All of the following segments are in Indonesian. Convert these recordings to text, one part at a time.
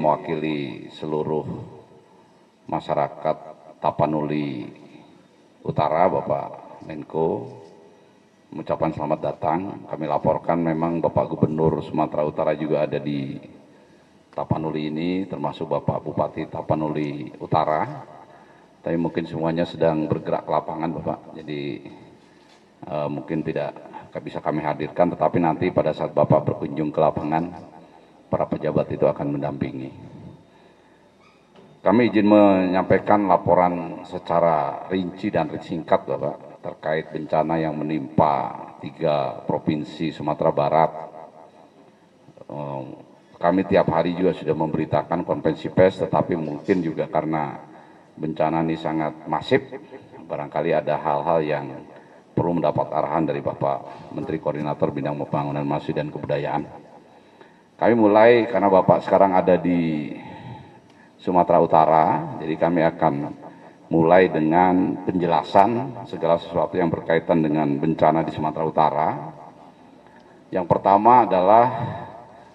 mewakili seluruh masyarakat Tapanuli Utara, Bapak Menko, mengucapkan selamat datang. Kami laporkan memang Bapak Gubernur Sumatera Utara juga ada di Tapanuli ini, termasuk Bapak Bupati Tapanuli Utara. Tapi mungkin semuanya sedang bergerak ke lapangan, Bapak. Jadi mungkin tidak bisa kami hadirkan, tetapi nanti pada saat Bapak berkunjung ke lapangan, para pejabat itu akan mendampingi. Kami izin menyampaikan laporan secara rinci dan singkat, Bapak, terkait bencana yang menimpa 3 provinsi Sumatera Barat. Kami tiap hari juga sudah memberitakan konferensi pers, tetapi mungkin juga karena bencana ini sangat masif, barangkali ada hal-hal yang perlu mendapat arahan dari Bapak Menteri Koordinator Bidang Pembangunan Manusia dan Kebudayaan. Kami mulai karena Bapak sekarang ada di Sumatera Utara, jadi kami akan mulai dengan penjelasan segala sesuatu yang berkaitan dengan bencana di Sumatera Utara. Yang pertama adalah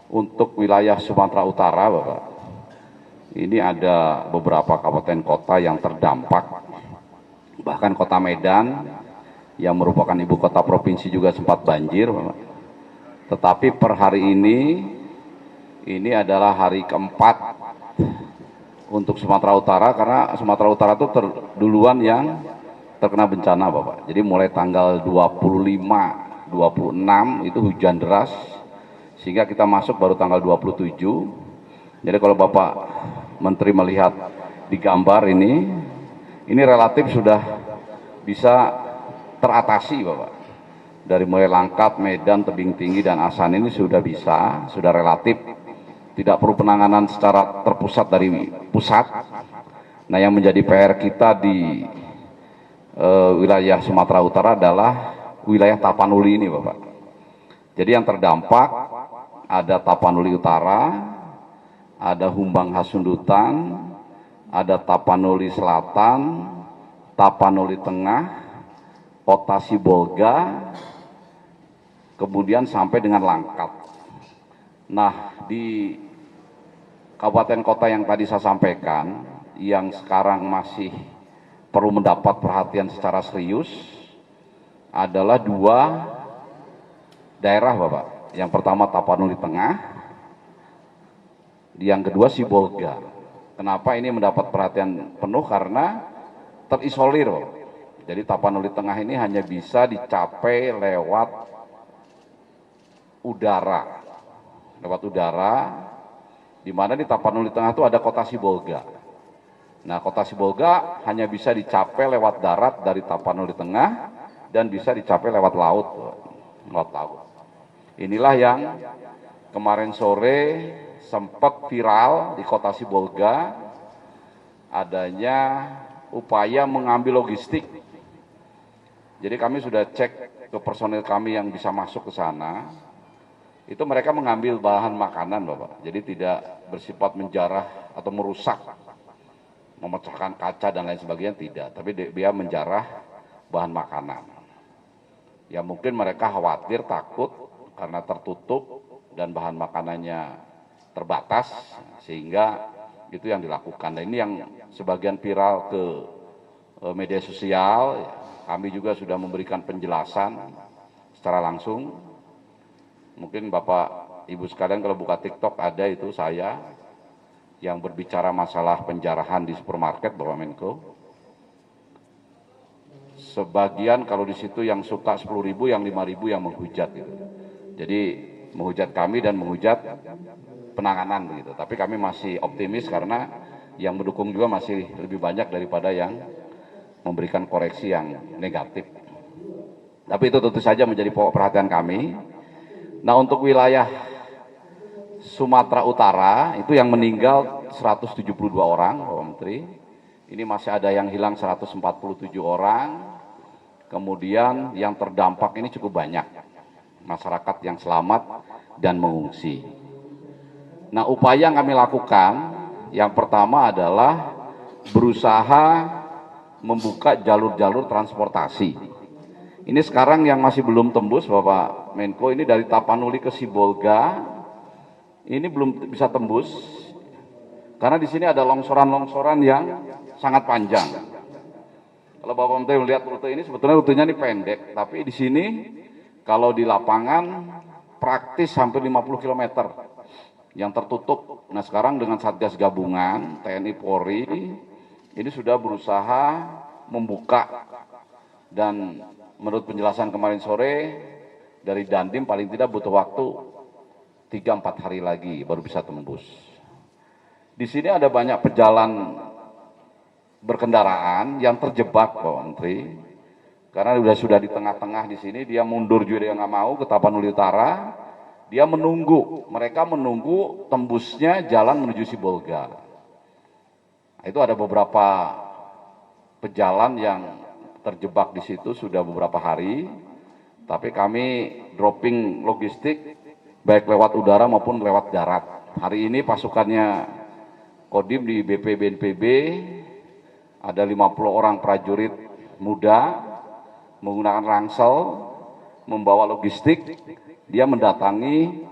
untuk wilayah Sumatera Utara, Bapak. Ini ada beberapa kabupaten kota yang terdampak, bahkan kota Medan yang merupakan ibu kota provinsi juga sempat banjir, Bapak. Tetapi per hari ini adalah hari keempat untuk Sumatera Utara, karena Sumatera Utara itu duluan yang terkena bencana, Bapak. Jadi mulai tanggal 25, 26 itu hujan deras, sehingga kita masuk baru tanggal 27. Jadi kalau Bapak Menteri melihat di gambar ini relatif sudah bisa teratasi, Bapak. Dari mulai Langkat, Medan, Tebing Tinggi, dan Asan ini sudah relatif. Tidak perlu penanganan secara terpusat dari pusat. Nah, yang menjadi PR kita di wilayah Sumatera Utara adalah wilayah Tapanuli ini, Bapak. Jadi yang terdampak ada Tapanuli Utara, ada Humbang Hasundutan, ada Tapanuli Selatan, Tapanuli Tengah, Kota Sibolga, kemudian sampai dengan Langkat. Nah, di kabupaten kota yang tadi saya sampaikan, yang sekarang masih perlu mendapat perhatian secara serius adalah 2 daerah, Bapak. Yang pertama Tapanuli Tengah, yang kedua Sibolga. Kenapa ini mendapat perhatian penuh? Karena terisolir, Bapak. Jadi Tapanuli Tengah ini hanya bisa dicapai lewat udara, di mana di Tapanuli Tengah itu ada kota Sibolga. Nah, kota Sibolga hanya bisa dicapai lewat darat dari Tapanuli Tengah dan bisa dicapai lewat laut. Inilah yang kemarin sore sempat viral di kota Sibolga, adanya upaya mengambil logistik. Jadi kami sudah cek ke personil kami yang bisa masuk ke sana. Itu mereka mengambil bahan makanan, Bapak. Jadi tidak bersifat menjarah atau merusak, memecahkan kaca dan lain sebagainya, tidak. Tapi dia menjarah bahan makanan. Ya mungkin mereka khawatir, takut karena tertutup dan bahan makanannya terbatas, sehingga itu yang dilakukan. Dan ini yang sebagian viral ke media sosial. Kami juga sudah memberikan penjelasan secara langsung. Mungkin Bapak Ibu sekalian kalau buka TikTok ada itu saya yang berbicara masalah penjarahan di supermarket, Bapak Menko. Sebagian kalau di situ yang suka 10.000, yang 5.000 yang menghujat gitu. Jadi menghujat kami dan menghujat penanganan begitu. Tapi kami masih optimis karena yang mendukung juga masih lebih banyak daripada yang memberikan koreksi yang negatif. Tapi itu tentu saja menjadi pokok perhatian kami. Nah, untuk wilayah Sumatera Utara itu yang meninggal 172 orang, Bapak Menteri. Ini masih ada yang hilang 147 orang. Kemudian yang terdampak ini cukup banyak. Masyarakat yang selamat dan mengungsi. Nah, upaya yang kami lakukan yang pertama adalah berusaha membuka jalur-jalur transportasi. Ini sekarang yang masih belum tembus, Bapak Menko, ini dari Tapanuli ke Sibolga, ini belum bisa tembus. Karena di sini ada longsoran-longsoran yang sangat panjang. Kalau Bapak Menteri melihat rute ini, sebetulnya rutenya ini pendek, tapi di sini kalau di lapangan praktis hampir 50 km yang tertutup. Nah sekarang dengan Satgas Gabungan, TNI Polri, ini sudah berusaha membuka, dan menurut penjelasan kemarin sore dari Dandim paling tidak butuh waktu 3-4 hari lagi baru bisa tembus. Di sini ada banyak pejalan berkendaraan yang terjebak, Pak Menteri, karena sudah di tengah-tengah di sini, dia mundur juga dia nggak mau ke Tapanuli Utara, dia mereka menunggu tembusnya jalan menuju Sibolga. Nah, itu ada beberapa pejalan yang terjebak di situ sudah beberapa hari, tapi kami dropping logistik baik lewat udara maupun lewat darat. Hari ini pasukannya Kodim di BP BNPB ada 50 orang prajurit muda menggunakan ransel membawa logistik, dia mendatangi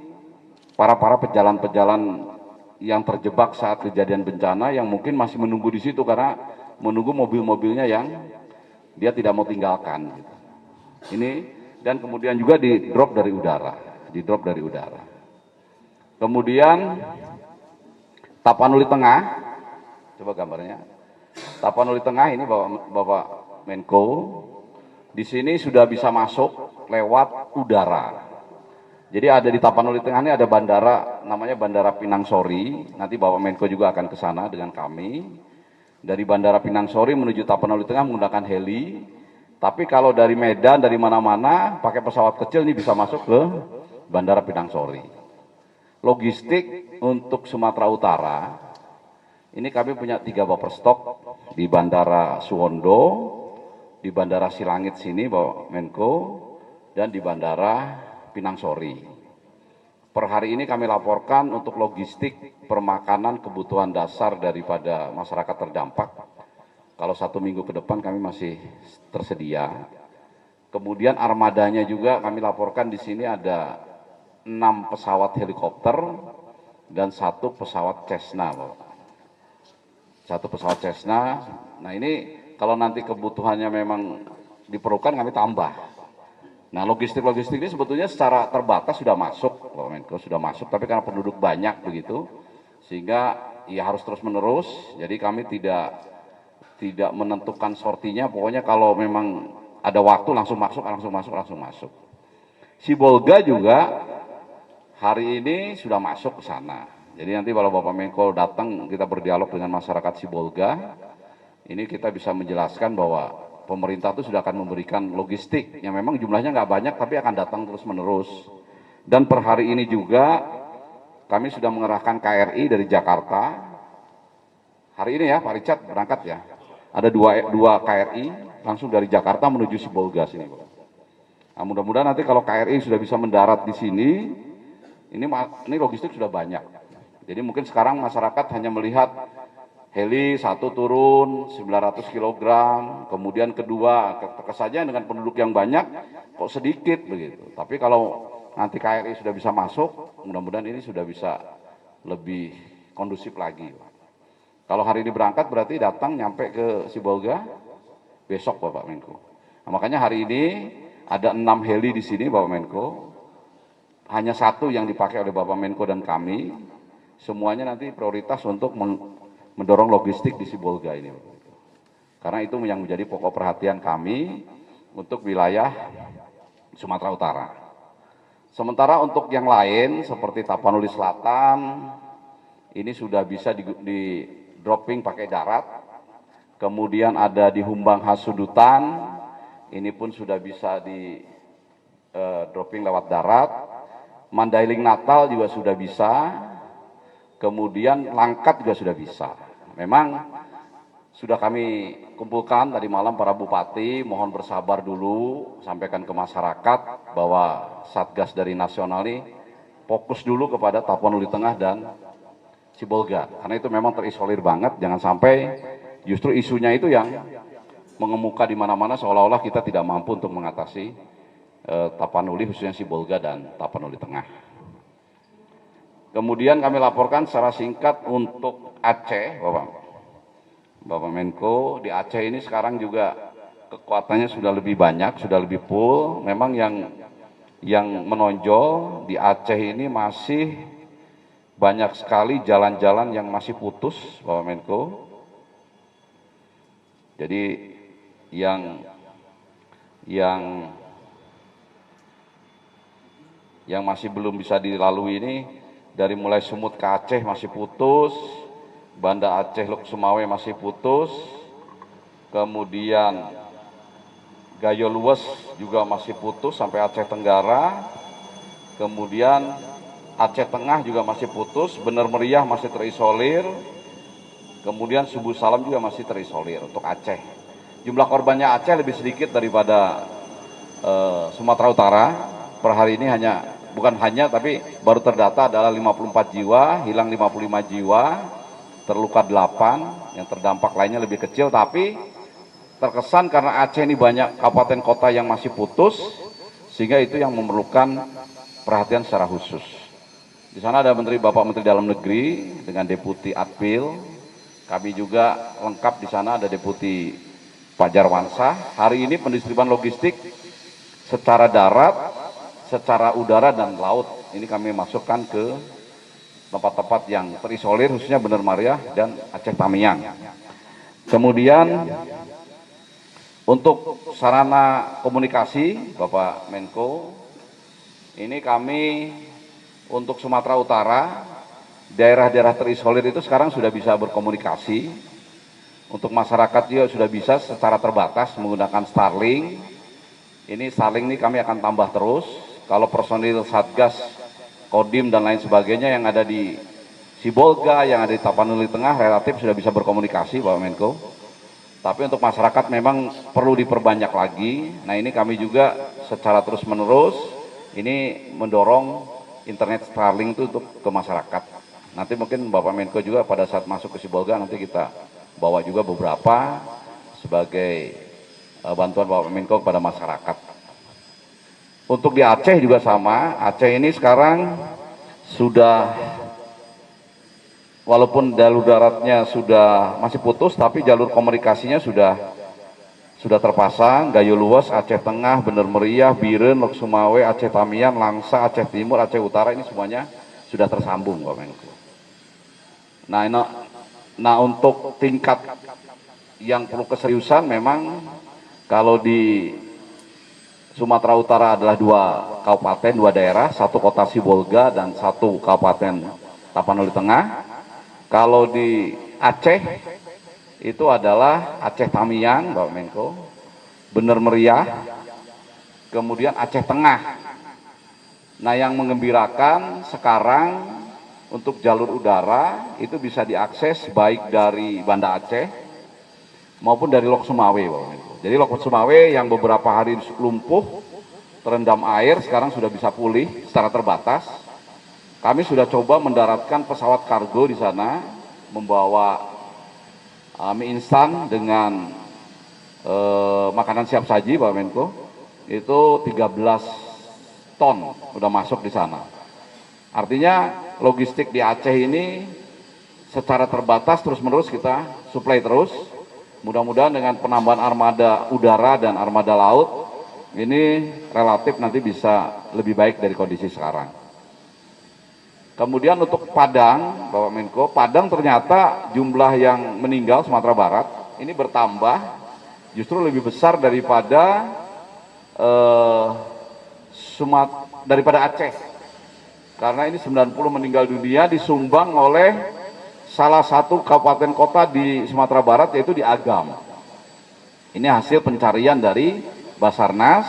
para pejalan-pejalan yang terjebak saat kejadian bencana yang mungkin masih menunggu di situ karena menunggu mobil-mobilnya yang dia tidak mau tinggalkan. Ini dan kemudian juga di drop dari udara, Kemudian Tapanuli Tengah, coba gambarnya. Tapanuli Tengah ini Bapak Menko, di sini sudah bisa masuk lewat udara. Jadi ada di Tapanuli Tengah ini ada bandara, namanya Bandara Pinang Sori. Nanti Bapak Menko juga akan ke sana dengan kami. Dari Bandara Pinang Sori menuju Tapanuli Tengah menggunakan heli. Tapi kalau dari Medan, dari mana-mana, pakai pesawat kecil ini bisa masuk ke Bandara Pinang Sori. Logistik untuk Sumatera Utara, ini kami punya 3 buffer stok di Bandara Suwondo, di Bandara Silangit sini Bapak Menko, dan di Bandara Pinang Sori. Per hari ini kami laporkan untuk logistik permakanan kebutuhan dasar daripada masyarakat terdampak. Kalau 1 minggu ke depan kami masih tersedia. Kemudian armadanya juga kami laporkan di sini ada 6 pesawat helikopter dan 1 pesawat Cessna, Bapak. 1 pesawat Cessna. Nah ini kalau nanti kebutuhannya memang diperlukan kami tambah. Nah logistik ini sebetulnya secara terbatas sudah masuk, Bapak Menko, sudah masuk, tapi karena penduduk banyak begitu, sehingga ya harus terus menerus. Jadi kami tidak menentukan sortinya, pokoknya kalau memang ada waktu langsung masuk. Sibolga juga hari ini sudah masuk ke sana. Jadi nanti kalau Bapak Menko datang, kita berdialog dengan masyarakat Sibolga, ini kita bisa menjelaskan bahwa pemerintah itu sudah akan memberikan logistik yang memang jumlahnya nggak banyak, tapi akan datang terus menerus. Dan per hari ini juga kami sudah mengerahkan KRI dari Jakarta. Hari ini ya Pak Richard berangkat ya. Ada dua KRI langsung dari Jakarta menuju Sibolga sini. Nah, mudah-mudahan nanti kalau KRI sudah bisa mendarat di sini, ini logistik sudah banyak. Jadi mungkin sekarang masyarakat hanya melihat heli 1 turun 900 kg, kemudian kedua kesaja dengan penduduk yang banyak kok sedikit begitu. Tapi kalau nanti KRI sudah bisa masuk, mudah-mudahan ini sudah bisa lebih kondusif lagi. Kalau hari ini berangkat berarti datang nyampe ke Sibolga besok Bapak Menko. Nah, makanya hari ini ada 6 heli di sini Bapak Menko. Hanya 1 yang dipakai oleh Bapak Menko dan kami. Semuanya nanti prioritas untuk mendorong logistik di Sibolga ini. Karena itu yang menjadi pokok perhatian kami untuk wilayah Sumatera Utara. Sementara untuk yang lain seperti Tapanuli Selatan, ini sudah bisa di dropping pakai darat. Kemudian ada di Humbang Hasudutan, ini pun sudah bisa di dropping lewat darat. Mandailing Natal juga sudah bisa. Kemudian Langkat juga sudah bisa. Memang sudah kami kumpulkan tadi malam para bupati, mohon bersabar dulu, sampaikan ke masyarakat bahwa Satgas dari nasional ini fokus dulu kepada Tapanuli Tengah dan Sibolga. Karena itu memang terisolir banget, jangan sampai justru isunya itu yang mengemuka di mana-mana seolah-olah kita tidak mampu untuk mengatasi Tapanuli, khususnya Sibolga dan Tapanuli Tengah. Kemudian kami laporkan secara singkat untuk Aceh, Bapak Menko, di Aceh ini sekarang juga kekuatannya sudah lebih banyak, sudah lebih full. Memang yang menonjol di Aceh ini masih banyak sekali jalan-jalan yang masih putus, Bapak Menko. Jadi yang masih belum bisa dilalui ini dari mulai Sumut ke Aceh masih putus, Banda Aceh Lok Sumawe masih putus, kemudian Gayo Luwes juga masih putus sampai Aceh Tenggara, kemudian Aceh Tengah juga masih putus, Bener Meriah masih terisolir, kemudian Subuh Salam juga masih terisolir untuk Aceh. Jumlah korbannya Aceh lebih sedikit daripada Sumatera Utara. Per hari ini tapi baru terdata adalah 54 jiwa, hilang 55 jiwa, terluka 8, yang terdampak lainnya lebih kecil, tapi terkesan karena Aceh ini banyak kabupaten kota yang masih putus, sehingga itu yang memerlukan perhatian secara khusus. Di sana ada Bapak Menteri Dalam Negeri dengan Deputi Adpil, kami juga lengkap di sana ada Deputi Pak Jarwansyah. Hari ini pendistribusian logistik secara darat, secara udara dan laut ini kami masukkan ke tempat-tempat yang terisolir, khususnya Bener Meriah dan Aceh Tamiang. Kemudian untuk sarana komunikasi, Bapak Menko, ini kami untuk Sumatera Utara, daerah-daerah terisolir itu sekarang sudah bisa berkomunikasi. Untuk masyarakat juga sudah bisa secara terbatas menggunakan Starlink. Ini Starlink ini kami akan tambah terus. Kalau personil Satgas, Kodim dan lain sebagainya yang ada di Sibolga, yang ada di Tapanuli Tengah relatif sudah bisa berkomunikasi, Bapak Menko. Tapi untuk masyarakat memang perlu diperbanyak lagi. Nah, ini kami juga secara terus-menerus ini mendorong internet Starlink itu untuk ke masyarakat. Nanti mungkin Bapak Menko juga pada saat masuk ke Sibolga nanti kita bawa juga beberapa sebagai bantuan Bapak Menko kepada masyarakat. Untuk di Aceh juga sama. Aceh ini sekarang sudah, walaupun jalur daratnya sudah masih putus, tapi jalur komunikasinya sudah terpasang. Gayo Luwes, Aceh Tengah, Bener Meriah, Biren, Lok Sumawe, Aceh Tamiang, Langsa, Aceh Timur, Aceh Utara ini semuanya sudah tersambung, Bapak Menko. Nah, untuk tingkat yang perlu keseriusan memang kalau di Sumatera Utara adalah 2 kabupaten, 2 daerah, 1 kota Sibolga dan 1 kabupaten Tapanuli Tengah. Kalau di Aceh itu adalah Aceh Tamiang, Bapak Menko, Bener Meriah, kemudian Aceh Tengah. Nah, yang menggembirakan sekarang untuk jalur udara itu bisa diakses baik dari Banda Aceh maupun dari Lok Sumawe, Bapak Menko. Jadi Lok Sumawe yang beberapa hari lumpuh, terendam air, sekarang sudah bisa pulih secara terbatas. Kami sudah coba mendaratkan pesawat kargo di sana, membawa mie instan dengan makanan siap saji, Bapak Menko. Itu 13 ton udah masuk di sana. Artinya logistik di Aceh ini secara terbatas terus-menerus kita suplai terus. Mudah-mudahan dengan penambahan armada udara dan armada laut, ini relatif nanti bisa lebih baik dari kondisi sekarang. Kemudian untuk Padang, Bapak Menko, Padang ternyata jumlah yang meninggal Sumatera Barat ini bertambah, justru lebih besar daripada Aceh. Karena ini 90 meninggal dunia disumbang oleh salah satu kabupaten kota di Sumatera Barat, yaitu di Agam. Ini hasil pencarian dari Basarnas,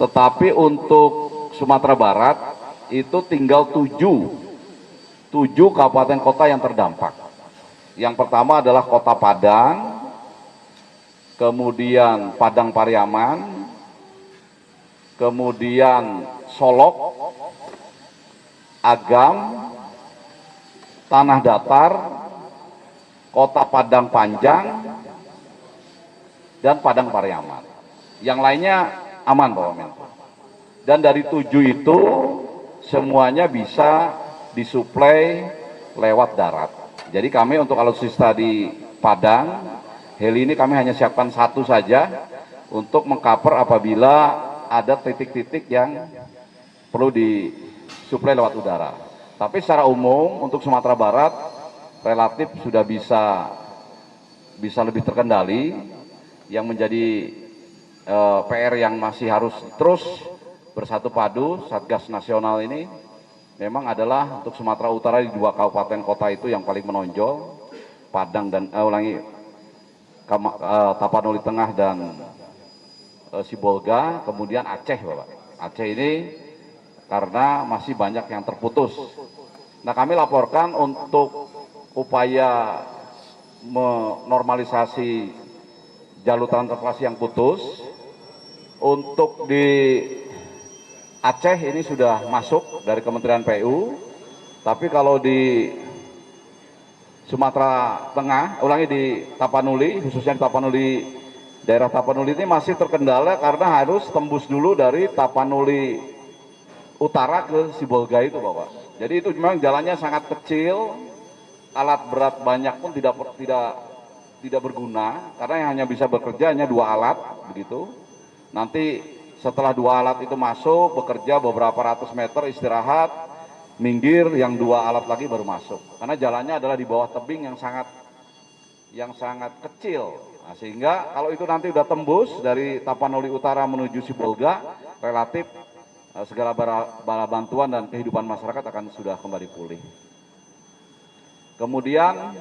tetapi untuk Sumatera Barat itu tinggal 7 kabupaten kota yang terdampak. Yang pertama adalah Kota Padang, kemudian Padang Pariaman, kemudian Solok, Agam, Tanah Datar, Kota Padang Panjang, dan Padang Pariaman. Yang lainnya aman, Bapak Menko. Dan dari 7 itu semuanya bisa disuplai lewat darat. Jadi kami untuk alutsista di Padang, heli ini kami hanya siapkan satu saja untuk mengcover apabila ada titik-titik yang perlu disuplai lewat udara. Tapi secara umum untuk Sumatera Barat relatif sudah bisa lebih terkendali. Yang menjadi PR yang masih harus terus bersatu padu Satgas Nasional ini memang adalah untuk Sumatera Utara di 2 kabupaten kota itu yang paling menonjol, Padang dan Tapanuli Tengah dan Sibolga, kemudian Aceh, Bapak. Aceh ini karena masih banyak yang terputus. Nah, kami laporkan untuk upaya menormalisasi jalur transportasi yang putus. Untuk di Aceh ini sudah masuk dari Kementerian PU, tapi kalau di Sumatera Tengah, di Tapanuli, khususnya di Tapanuli, daerah Tapanuli ini masih terkendala karena harus tembus dulu dari Tapanuli Utara ke Sibolga itu, Bapak. Jadi itu memang jalannya sangat kecil, alat berat banyak pun tidak berguna karena yang hanya bisa bekerja hanya 2 alat begitu. Nanti setelah 2 alat itu masuk bekerja beberapa ratus meter, istirahat, minggir, yang 2 alat lagi baru masuk. Karena jalannya adalah di bawah tebing yang sangat kecil. Nah, sehingga kalau itu nanti udah tembus dari Tapanuli Utara menuju Sibolga, relatif segala bala bantuan dan kehidupan masyarakat akan sudah kembali pulih. Kemudian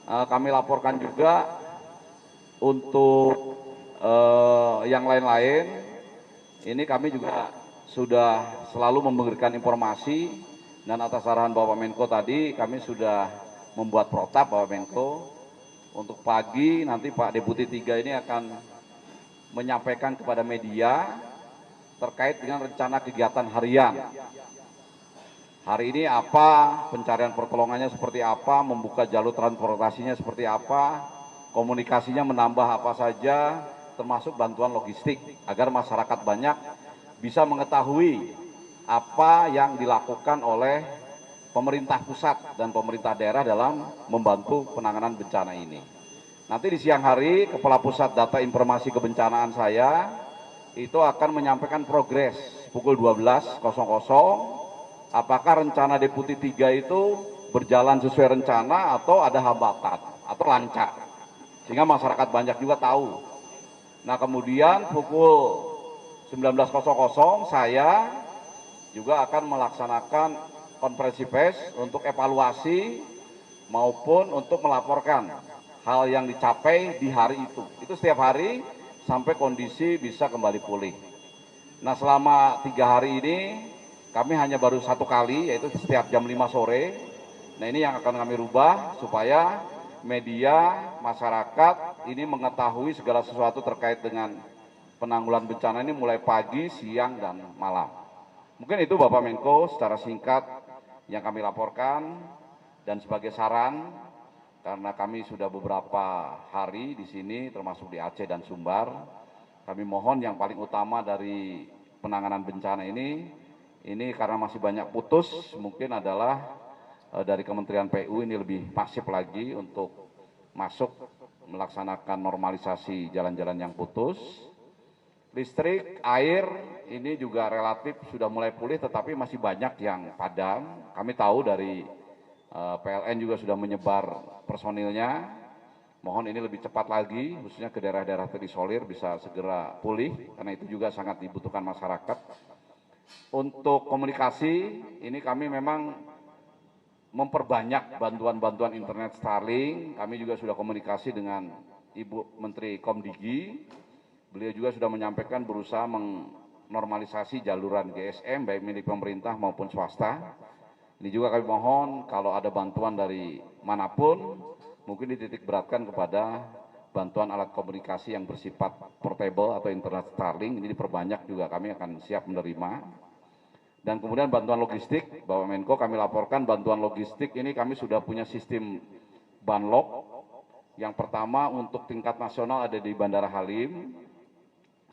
kami laporkan juga untuk yang lain-lain, ini kami juga sudah selalu memberikan informasi dan atas arahan Bapak Menko tadi kami sudah membuat protap Bapak Menko. Untuk pagi nanti Pak Deputi 3 ini akan menyampaikan kepada media terkait dengan rencana kegiatan harian. Hari ini apa, pencarian pertolongannya seperti apa, membuka jalur transportasinya seperti apa, komunikasinya menambah apa saja, termasuk bantuan logistik, agar masyarakat banyak bisa mengetahui apa yang dilakukan oleh pemerintah pusat dan pemerintah daerah dalam membantu penanganan bencana ini. Nanti di siang hari, Kepala Pusat Data Informasi Kebencanaan saya itu akan menyampaikan progres pukul 12.00, apakah rencana Deputi 3 itu berjalan sesuai rencana atau ada hambatan atau lancar, sehingga masyarakat banyak juga tahu. Nah, kemudian pukul 19.00 saya juga akan melaksanakan konferensi pers untuk evaluasi maupun untuk melaporkan hal yang dicapai di hari itu. Itu setiap hari sampai kondisi bisa kembali pulih. Nah, selama 3 hari ini kami hanya baru 1 kali, yaitu setiap jam 5 sore. Nah, ini yang akan kami rubah supaya media, masyarakat ini mengetahui segala sesuatu terkait dengan penanggulangan bencana ini mulai pagi, siang, dan malam. Mungkin itu Bapak Menko secara singkat yang kami laporkan. Dan sebagai saran, karena kami sudah beberapa hari di sini termasuk di Aceh dan Sumbar, kami mohon yang paling utama dari penanganan bencana ini karena masih banyak putus, mungkin adalah dari Kementerian PU ini lebih masif lagi untuk masuk melaksanakan normalisasi jalan-jalan yang putus. Listrik, air ini juga relatif sudah mulai pulih, tetapi masih banyak yang padam. Kami tahu dari PLN juga sudah menyebar personilnya. Mohon ini lebih cepat lagi, khususnya ke daerah-daerah terisolir bisa segera pulih, karena itu juga sangat dibutuhkan masyarakat. Untuk komunikasi, ini kami memang memperbanyak bantuan-bantuan internet Starlink. Kami juga sudah komunikasi dengan Ibu Menteri Komdigi. Beliau juga sudah menyampaikan berusaha menormalisasi jaluran GSM, baik milik pemerintah maupun swasta. Ini juga kami mohon kalau ada bantuan dari manapun, mungkin dititik beratkan kepada bantuan alat komunikasi yang bersifat portable atau internet Starlink. Ini diperbanyak juga, kami akan siap menerima. Dan kemudian bantuan logistik, Bapak Menko kami laporkan bantuan logistik ini kami sudah punya sistem banlog. Yang pertama untuk tingkat nasional ada di Bandara Halim.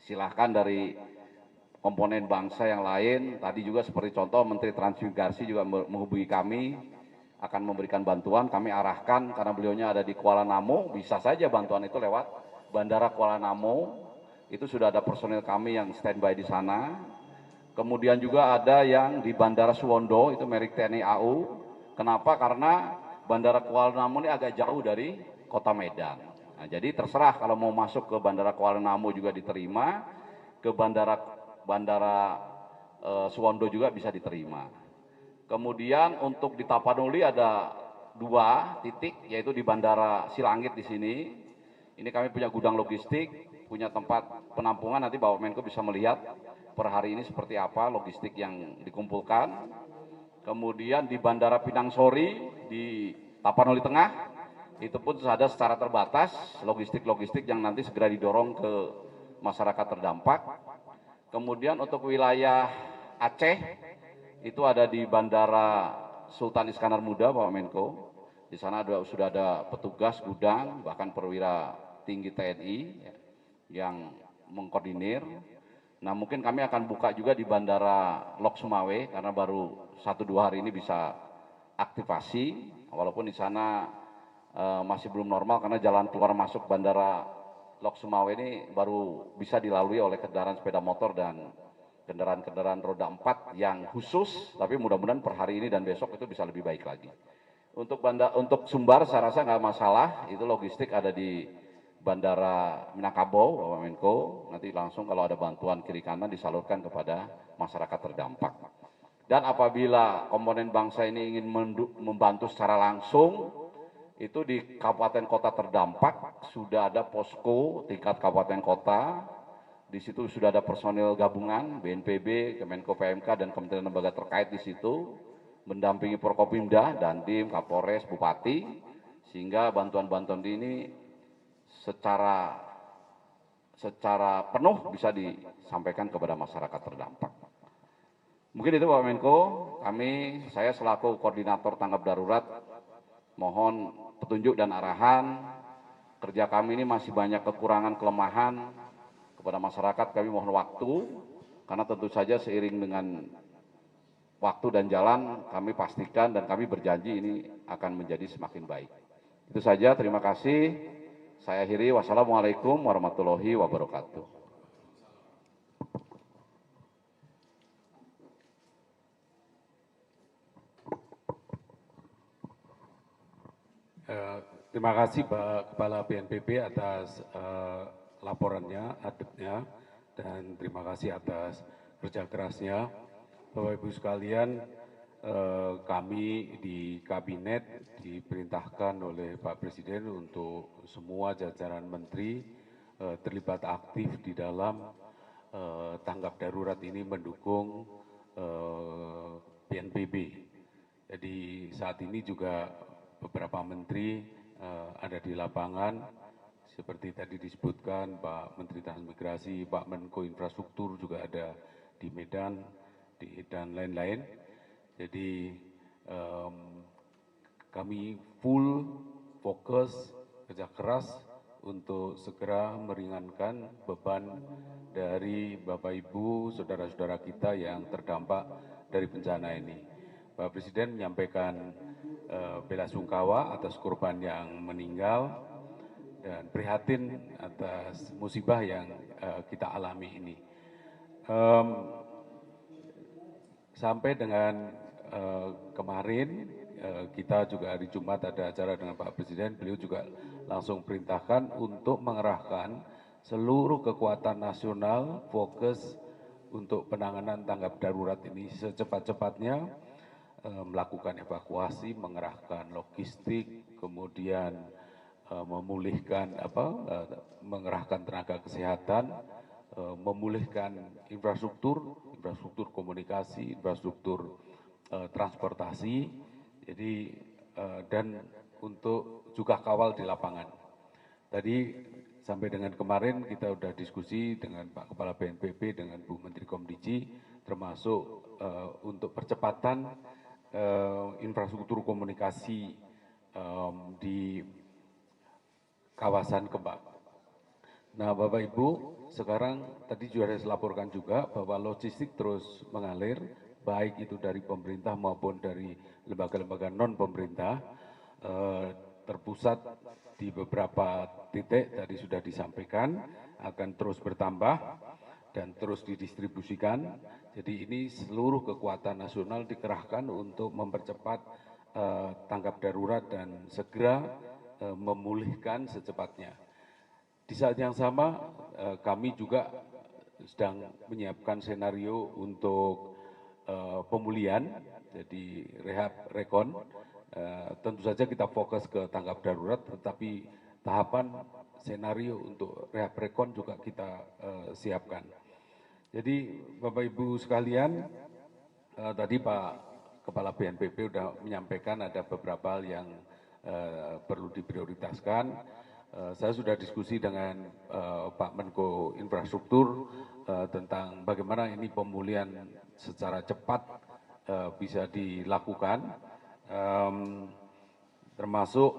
Silahkan dari komponen bangsa yang lain. Tadi juga seperti contoh Menteri Transmigrasi juga menghubungi kami, akan memberikan bantuan. Kami arahkan karena beliaunya ada di Kuala Namu, bisa saja bantuan itu lewat Bandara Kuala Namu. Itu sudah ada personil kami yang standby di sana. Kemudian juga ada yang di Bandara Suwondo, itu milik TNI AU. Kenapa? Karena Bandara Kuala Namu ini agak jauh dari kota Medan. Nah, jadi terserah kalau mau masuk ke Bandara Kuala Namu juga diterima, ke Bandara Suwondo juga bisa diterima. Kemudian untuk di Tapanuli ada 2 titik, yaitu di Bandara Silangit di sini. Ini kami punya gudang logistik, punya tempat penampungan, nanti Bapak Menko bisa melihat per hari ini seperti apa logistik yang dikumpulkan. Kemudian di Bandara Pinang Sori di Tapanuli Tengah, itu pun ada secara terbatas logistik-logistik yang nanti segera didorong ke masyarakat terdampak. Kemudian untuk wilayah Aceh, itu ada di Bandara Sultan Iskandar Muda, Bapak Menko. Di sana sudah ada petugas gudang, bahkan perwira tinggi TNI yang mengkoordinir. Nah, mungkin kami akan buka juga di Bandara Lok Sumawe karena baru 1-2 hari ini bisa aktivasi, walaupun di sana masih belum normal karena jalan keluar masuk Bandara Lok Sumawe ini baru bisa dilalui oleh kendaraan sepeda motor dan kendaraan-kendaraan roda 4 yang khusus, tapi mudah-mudahan per hari ini dan besok itu bisa lebih baik lagi. Untuk Sumbar saya rasa nggak masalah, itu logistik ada di Bandara Minangkabau, Bapak Menko, nanti langsung kalau ada bantuan kiri kanan disalurkan kepada masyarakat terdampak. Dan apabila komponen bangsa ini ingin membantu secara langsung, itu di kabupaten kota terdampak sudah ada posko tingkat kabupaten kota. Di situ sudah ada personil gabungan, BNPB, Kemenko PMK, dan Kementerian Lembaga terkait di situ, mendampingi Forkopimda, Dandim, Kapolres, Bupati, sehingga bantuan-bantuan ini secara penuh bisa disampaikan kepada masyarakat terdampak. Mungkin itu Pak Menko, saya selaku koordinator tanggap darurat, mohon petunjuk dan arahan. Kerja kami ini masih banyak kekurangan, kelemahan. Kepada masyarakat kami mohon waktu, karena tentu saja seiring dengan waktu dan jalan kami pastikan dan kami berjanji ini akan menjadi semakin baik. Itu saja, terima kasih. Saya akhiri, wassalamualaikum warahmatullahi wabarakatuh. Terima kasih Pak Kepala BNPB atas laporannya, adetnya, dan terima kasih atas kerja kerasnya. Bapak Ibu sekalian, kami di Kabinet diperintahkan oleh Pak Presiden untuk semua jajaran menteri terlibat aktif di dalam tanggap darurat ini mendukung BNPB. Jadi saat ini juga beberapa menteri ada di lapangan, seperti tadi disebutkan Pak Menteri Transmigrasi, Pak Menko Infrastruktur juga ada di Medan, dan lain-lain. Jadi kami full fokus kerja keras untuk segera meringankan beban dari Bapak Ibu, saudara-saudara kita yang terdampak dari bencana ini. Pak Presiden menyampaikan bela sungkawa atas korban yang meninggal dan prihatin atas musibah yang kita alami ini. Sampai dengan kemarin kita juga hari Jumat ada acara dengan Pak Presiden, beliau juga langsung perintahkan untuk mengerahkan seluruh kekuatan nasional fokus untuk penanganan tanggap darurat ini secepat-cepatnya, melakukan evakuasi, mengerahkan logistik, kemudian memulihkan mengerahkan tenaga kesehatan, memulihkan infrastruktur komunikasi, infrastruktur transportasi, jadi dan untuk juga kawal di lapangan. Tadi sampai dengan kemarin kita sudah diskusi dengan Pak Kepala BNPB, dengan Bu Menteri Komdiji, termasuk untuk percepatan infrastruktur komunikasi di kawasan Nah, Bapak Ibu, sekarang tadi juga saya laporkan juga bahwa logistik terus mengalir, baik itu dari pemerintah maupun dari lembaga-lembaga non pemerintah, terpusat di beberapa titik tadi sudah disampaikan, akan terus bertambah dan terus didistribusikan. Jadi ini seluruh kekuatan nasional dikerahkan untuk mempercepat tanggap darurat dan segera memulihkan secepatnya. Di saat yang sama, kami juga sedang menyiapkan senario untuk pemulihan, jadi rehab rekon. Tentu saja kita fokus ke tanggap darurat, tetapi tahapan senario untuk rehab rekon juga kita siapkan. Jadi Bapak Ibu sekalian, tadi Pak Kepala BNPB sudah menyampaikan ada beberapa hal yang perlu diprioritaskan. Saya sudah diskusi dengan Pak Menko Infrastruktur tentang bagaimana ini pemulihan secara cepat bisa dilakukan, termasuk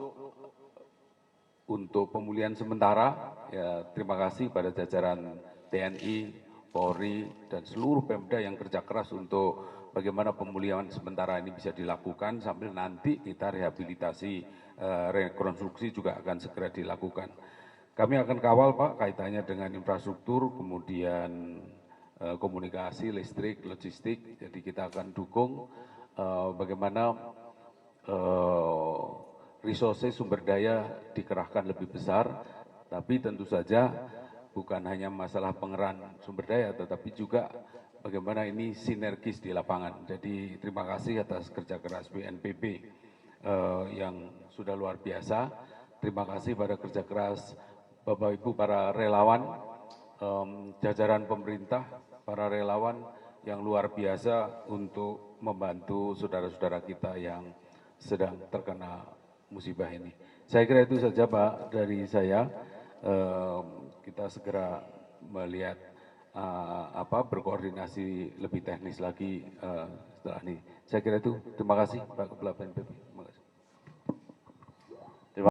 untuk pemulihan sementara. Ya, terima kasih pada jajaran TNI, Polri, dan seluruh Pemda yang kerja keras untuk bagaimana pemulihan sementara ini bisa dilakukan sambil nanti kita rehabilitasi, rekonstruksi juga akan segera dilakukan. Kami akan kawal Pak kaitannya dengan infrastruktur, kemudian komunikasi, listrik, logistik. Jadi kita akan dukung bagaimana resources sumber daya dikerahkan lebih besar, tapi tentu saja bukan hanya masalah pengerahan sumber daya, tetapi juga bagaimana ini sinergis di lapangan. Jadi terima kasih atas kerja keras BNPB yang sudah luar biasa. Terima kasih pada kerja keras Bapak Ibu para relawan, jajaran pemerintah, para relawan yang luar biasa untuk membantu saudara-saudara kita yang sedang terkena musibah ini. Saya kira itu saja Pak dari saya. Kita segera melihat berkoordinasi lebih teknis lagi setelah ini. Saya kira itu. Terima kasih Pak Kepala BNPB.